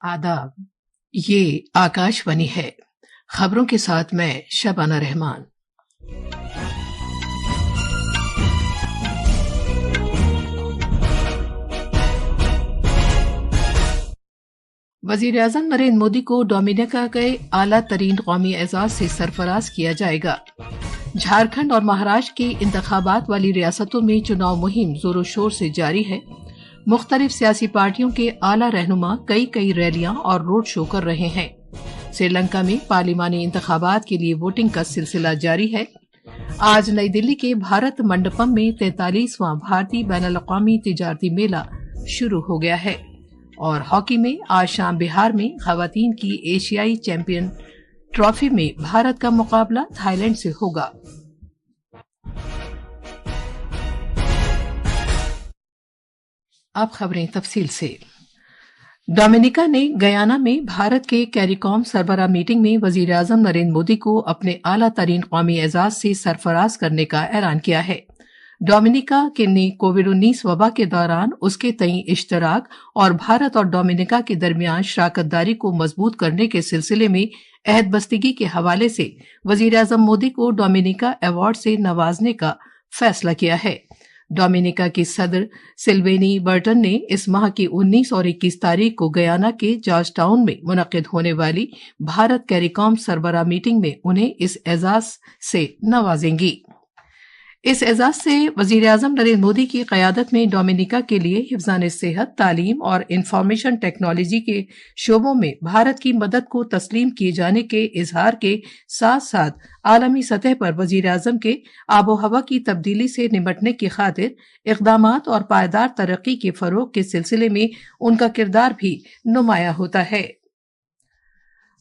आदाब। ये आकाशवाणी है। खबरों के साथ मैं शबाना रहमान। वजीर आजम नरेंद्र मोदी को डोमिनिका के आला तरीन कौमी एजाज से सरफराज किया जाएगा। झारखंड और महाराष्ट्र की इंतखाबात वाली रियासतों में चुनाव मुहिम जोरों शोर से जारी है। मुख्तलिफ सियासी पार्टियों के आला रहनुमा कई रैलियां और रोड शो कर रहे हैं। श्रीलंका में पार्लिमानी इंतखाबात के लिए वोटिंग का सिलसिला जारी है। आज नई दिल्ली के भारत मंडपम में 43वां भारतीय बैनुल अक़वामी तिजारती मेला शुरू हो गया है। और हॉकी में आज शाम बिहार में खवातीन की एशियाई चैंपियन ट्रॉफी में भारत का मुकाबला थाईलैंड से होगा। अब खबरें तफसील से। डोमिनिका ने गयाना में भारत के कैरिकॉम सरबराह मीटिंग में वजीर आजम नरेंद्र मोदी को अपने आला तरीन कौमी एजाज से सरफराज करने का ऐलान किया है। डोमिनिका ने कोविड-19 वबा के दौरान उसके तई इश्तराक और भारत और डोमिनिका के दरमियान शराकतदारी को मजबूत करने के सिलसिले में अहद बस्तगी के हवाले से वजीर आजम मोदी को डोमिनिका अवार्ड से नवाजने का फैसला किया है। डोमिनिका की सदर सिल्वेनी बर्टन ने इस माह की 19 और 21 तारीख को गयाना के जॉर्ज टाउन में मुनक्किद होने वाली भारत कैरिकॉम सरबराह मीटिंग में उन्हें इस एजाज से नवाजेंगी। इस एजाज से वजीर आजम नरेंद्र मोदी की क़यादत में डोमिनिका के लिए हिफ्ज़ान सेहत, तालीम और इंफॉर्मेशन टेक्नोलॉजी के शोबों में भारत की मदद को तस्लीम किए जाने के इजहार के साथ साथ आलमी सतह पर वजीर आजम के आबो हवा की तब्दीली से निपटने की खातिर इक़दामात और पायदार तरक्की के फ़रोग़ के सिलसिले में उनका किरदार भी नुमाया होता है।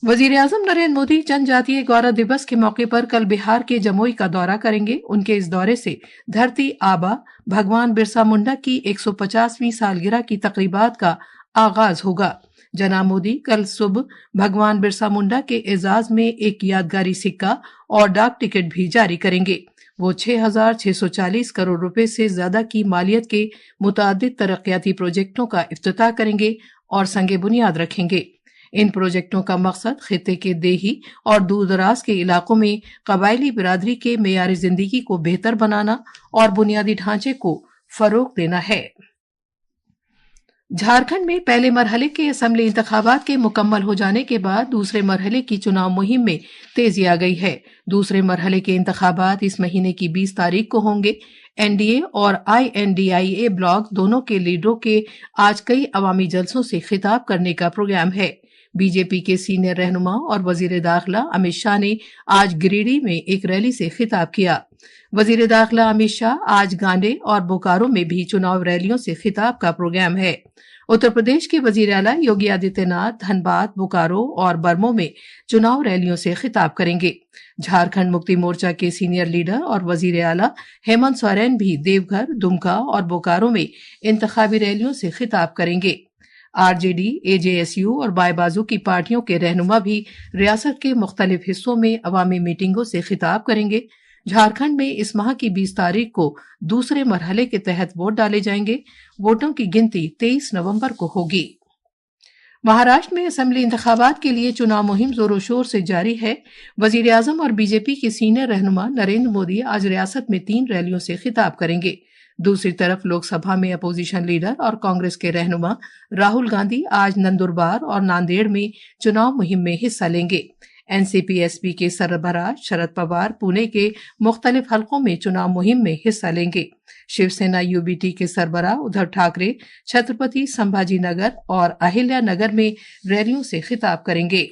वजीर आजम नरेंद्र मोदी जनजातीय गौरव दिवस के मौके पर कल बिहार के जमुई का दौरा करेंगे। उनके इस दौरे से धरती आबा भगवान बिरसा मुंडा की 150वीं सालगिरह की तकरीबात का आगाज होगा। जनाब मोदी कल सुबह भगवान बिरसा मुंडा के एजाज में एक यादगारी सिक्का और डाक टिकट भी जारी करेंगे। वो 6,640 करोड़ रुपए से ज्यादा की मालियत के मुतादिद तरक्याती प्रोजेक्टों का इफ्तिताह करेंगे और संगे बुनियाद रखेंगे। इन प्रोजेक्टों का मकसद खित्ते के देही और दूर दराज के इलाकों में कबायली बिरादरी के मेयार जिंदगी को बेहतर बनाना और बुनियादी ढांचे को फरोग देना है। झारखंड में पहले मरहले के असेंबली इंतखाबात के मुकम्मल हो जाने के बाद दूसरे मरहले की चुनाव मुहिम में तेजी आ गई है। दूसरे मरहले के इंतखाबात इस महीने की 20 तारीख को होंगे। एनडीए और INDIA ब्लॉक दोनों के लीडरों के आज कई अवामी जलसों से खिताब करने का प्रोग्राम है। बीजेपी के सीनियर रहनुमा और वजीर दाखिला अमित शाह ने आज गिरिडीह में एक रैली से खिताब किया। वजीर दाखिला अमित शाह आज गांडे और बोकारो में भी चुनाव रैलियों से खिताब का प्रोग्राम है। उत्तर प्रदेश के वजीर आला योगी आदित्यनाथ धनबाद, बोकारो और बरमो में चुनाव रैलियों से खिताब करेंगे। झारखंड मुक्ति मोर्चा के सीनियर लीडर और वजीर आला हेमंत सोरेन भी देवघर, दुमका और बोकारो में इंतखाबी रैलियों से खिताब करेंगे। आरजेडी, AJSU और बाएं बाजू की पार्टियों के रहनुमा भी रियासत के मुख्तलिफ हिस्सों में अवामी मीटिंगों से खिताब करेंगे। झारखंड में इस माह की 20 तारीख को दूसरे मरहले के तहत वोट डाले जाएंगे। वोटों की गिनती 23 नवंबर को होगी। महाराष्ट्र में असेंबली इंतखाबात के लिए चुनाव मुहिम जोरों शोर से जारी है। वजीर आजम और बीजेपी के सीनियर रहनुमा नरेंद्र मोदी आज रियासत में 3 रैलियों से खिताब करेंगे। दूसरी तरफ लोकसभा में अपोजिशन लीडर और कांग्रेस के रहनुमा राहुल गांधी आज नंदुरबार और नांदेड़ में चुनाव मुहिम में हिस्सा लेंगे। NCP-SP के सरबराह शरद पवार पुणे के मुख्तलिफ हलकों में चुनाव मुहिम में हिस्सा लेंगे। शिवसेना UBT के सरबराह उद्धव ठाकरे छत्रपति संभाजी नगर और अहिल्या नगर में रैलियों से खिताब करेंगे।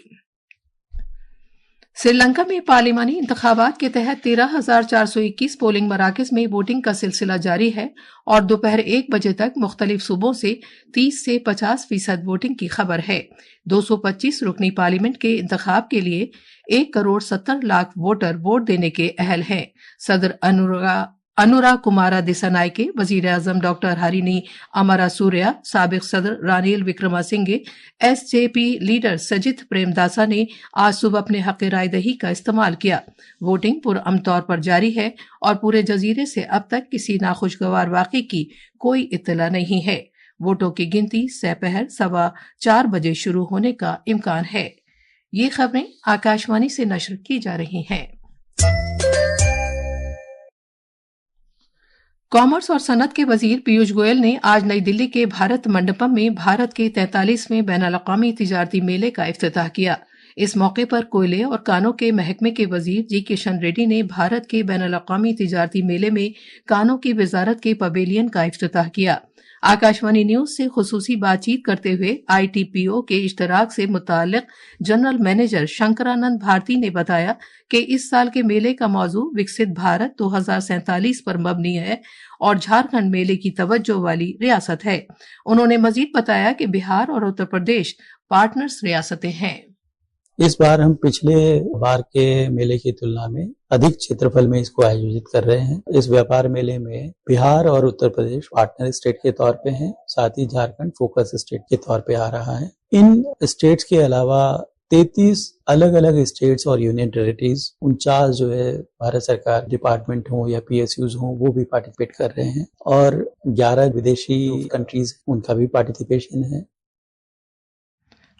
श्रीलंका में पार्लिमानी इंतखाबात के तहत 13,421 पोलिंग मराकज में वोटिंग का सिलसिला जारी है और दोपहर 1 बजे तक मुख्तलिफ सूबों से 30 से 50% वोटिंग की खबर है। 225 रुकनी पार्लियामेंट के इंतखाब के लिए 1,70,00,000 वोटर वोट देने के अहल हैं। सदर अनुरा कुमारा दिसानायके, वजीर आजम डॉक्टर हरिनी अमरासूर्या, साबिक सदर रानिल विक्रमासिंघे, SJP लीडर सजित प्रेमदासा ने आज सुबह अपने हक राय दही का इस्तेमाल किया। वोटिंग पुरअमन तौर पर जारी है और पूरे जजीरे से अब तक किसी नाखुशगवार वाक़े की कोई इत्तला नहीं है। वोटों की गिनती दोपहर 4:15 बजे शुरू होने का इम्कान है। ये खबरें आकाशवाणी से नशर की जा रही हैं। कॉमर्स और सनत के वजीर पीयूष गोयल ने आज नई दिल्ली के भारत मंडपम में भारत के 43वें बैनुल-अक़वामी तिजारती मेले का इफ्तिताह किया। इस मौके पर कोयले और कानों के महकमे के वजीर जी किशन रेड्डी ने भारत के बैनुल-अक़वामी तिजारती मेले में कानों की वजारत के पवेलियन का इफ्तिताह किया। आकाशवाणी न्यूज से खुसूसी बातचीत करते हुए ITPO के इश्तराक से मुताल्लिक जनरल मैनेजर शंकरानंद भारती ने बताया कि इस साल के मेले का मौजू विकसित भारत 2047 पर मबनी है और झारखंड मेले की तवज्जो वाली रियासत है। उन्होंने मजीद बताया कि बिहार और उत्तर प्रदेश पार्टनर्स रियासतें हैं। इस बार हम पिछले बार के मेले की तुलना में अधिक क्षेत्रफल में इसको आयोजित कर रहे हैं। इस व्यापार मेले में बिहार और उत्तर प्रदेश पार्टनर स्टेट के तौर पे हैं, साथ ही झारखंड फोकस स्टेट के तौर पे आ रहा है। इन स्टेट्स के अलावा 33 अलग अलग स्टेट्स और यूनियन टेरिटरीज 49 जो है भारत सरकार डिपार्टमेंट हो या PSUs हो वो भी पार्टिसिपेट कर रहे हैं और 11 विदेशी कंट्रीज उनका भी पार्टिसिपेशन है।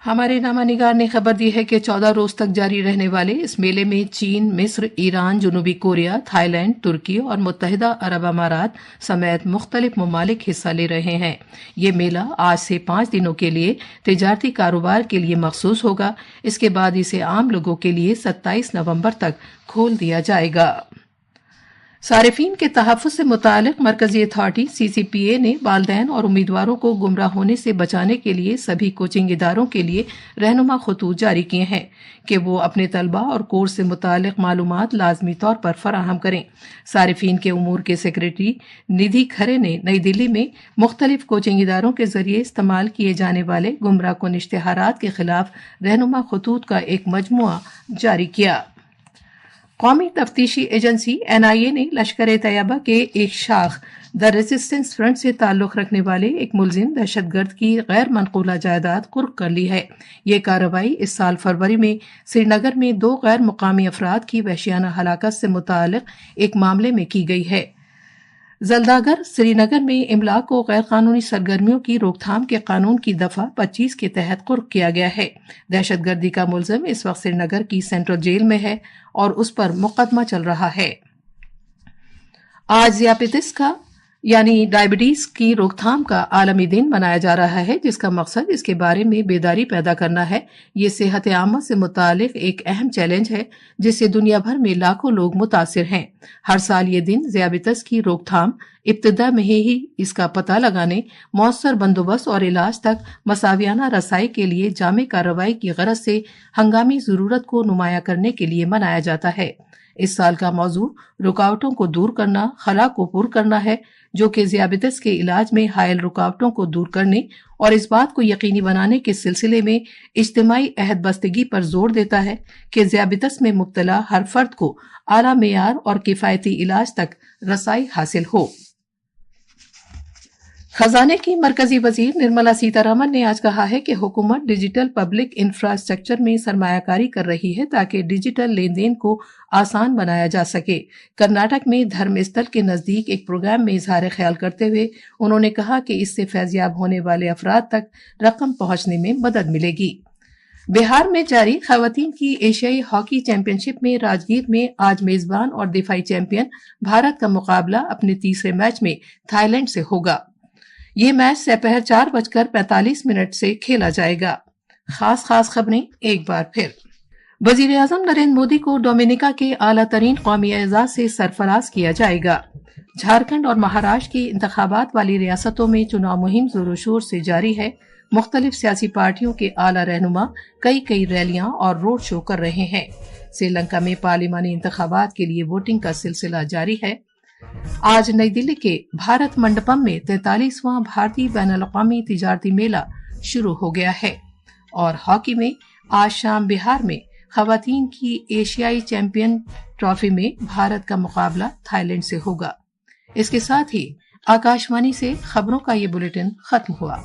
हमारे नामानिगार ने खबर दी है कि 14 रोज तक जारी रहने वाले इस मेले में चीन, मिस्र, ईरान, जनूबी कोरिया, थाईलैंड, तुर्की और मुत्तहिदा अरब अमारात समेत मुख्तलिफ ममालिक हिस्सा ले रहे हैं। ये मेला आज से 5 दिनों के लिए तिजारती कारोबार के लिए मखसूस होगा। इसके बाद इसे आम लोगों के लिए 27 नवंबर तक खोल दिया जाएगा। सारिफीन के तहफ़्फ़ुज़ से मुतालिक मरकजी अथॉरिटी CCPA ने वालिदैन और उम्मीदवारों को गुमराह होने से बचाने के लिए सभी कोचिंग इदारों के लिए रहनुमा खतूत जारी किए हैं कि वो अपने तलबा और कोर्स से मुतालिक मालूमात लाजमी तौर पर फराहम करें। सारिफीन के उमूर के सेक्रेटरी निधि खरे ने नई दिल्ली में मुख्तलिफ कोचिंग इदारों के जरिए इस्तेमाल किए जाने वाले गुमराह कुन इश्तिहारात के खिलाफ रहनुमा खतूत का एक मजमुआ जारी किया। कौमी तफ्तीशी एजेंसी NIA ने लश्कर तैयबा के एक शाख द रेजिस्टेंस फ्रंट से ताल्लुक रखने वाले एक मुलजिम दहशतगर्द की गैर मनकूला जायदाद कुर्क कर ली है। ये कार्रवाई इस साल फरवरी में श्रीनगर में 2 गैर मुकामी अफराद की वहशियाना हलाकत से मुताल्लिक एक मामले में की गई है। जल्दागर श्रीनगर में इमलाक को गैर कानूनी सरगर्मियों की रोकथाम के कानून की दफा 25 के तहत कुर्क किया गया है। दहशतगर्दी का मुलजिम इस वक्त श्रीनगर की सेंट्रल जेल में है और उस पर मुकदमा चल रहा है। आज ज़ियाबतीस का यानी डायबिटीज की रोकथाम का आलमी दिन मनाया जा रहा है, जिसका मकसद इसके बारे में बेदारी पैदा करना है। ये सेहत आमा से मुतालिक एक अहम चैलेंज है जिससे दुनिया भर में लाखों लोग मुतासिर हैं। हर साल ये दिन ज़ियाबतीस की रोकथाम, इब्तिदा में ही इसका पता लगाने, मौसर बंदोबस्त और इलाज तक मसावियाना रसाई के लिए जामे कार्रवाई की गरज से हंगामी जरूरत को नुमाया करने के लिए मनाया जाता है। इस साल का मौजू रुकावटों को दूर करना, खला को पुर करना है, जो कि ज़ियाबतीस के इलाज में हायल रुकावटों को दूर करने और इस बात को यकीनी बनाने के सिलसिले में इज्तिमाई अहद बस्तगी पर जोर देता है कि ज़ियाबतीस में मुब्तला हर फर्द को आला मेयार और किफ़ायती इलाज तक रसाई हासिल हो। खजाने की मरकजी वजीर निर्मला सीतारमन ने आज कहा है कि हुकूमत डिजिटल पब्लिक इंफ्रास्ट्रक्चर में सरमायाकारी कर रही है ताकि डिजिटल लेन देन को आसान बनाया जा सके। कर्नाटक में धर्मस्थल के नजदीक एक प्रोग्राम में इजहार ख्याल करते हुए उन्होंने कहा कि इससे फैज़याब होने वाले अफराद तक रकम पहुंचने में मदद मिलेगी। बिहार में जारी खवातीन की एशियाई हॉकी चैंपियनशिप में राजगीर में आज मेजबान और दिफाई चैंपियन भारत का मुकाबला अपने तीसरे मैच में थाईलैंड से होगा। ये मैच दोपहर 4:45 से खेला जाएगा। खास खबरें एक बार फिर। वजीर आजम नरेंद्र मोदी को डोमिनिका के आला तरीन कौमी एजाज से सरफराज किया जाएगा। झारखंड और महाराष्ट्र की इंतखाबात वाली रियासतों में चुनाव मुहिम जोरों शोर से जारी है। मुख्तलिफ सियासी पार्टियों के आला रहनुमा कई रैलियां और रोड शो कर रहे हैं। श्रीलंका में पार्लिमानी इंतखाबात के लिए वोटिंग का सिलसिला जारी है। आज नई दिल्ली के भारत मंडपम में 43वां भारतीय बैनुल-अक़वामी तिजारती मेला शुरू हो गया है। और हॉकी में आज शाम बिहार में खवातीन की एशियाई चैंपियन ट्रॉफी में भारत का मुकाबला थाईलैंड से होगा। इसके साथ ही आकाशवाणी से खबरों का ये बुलेटिन खत्म हुआ।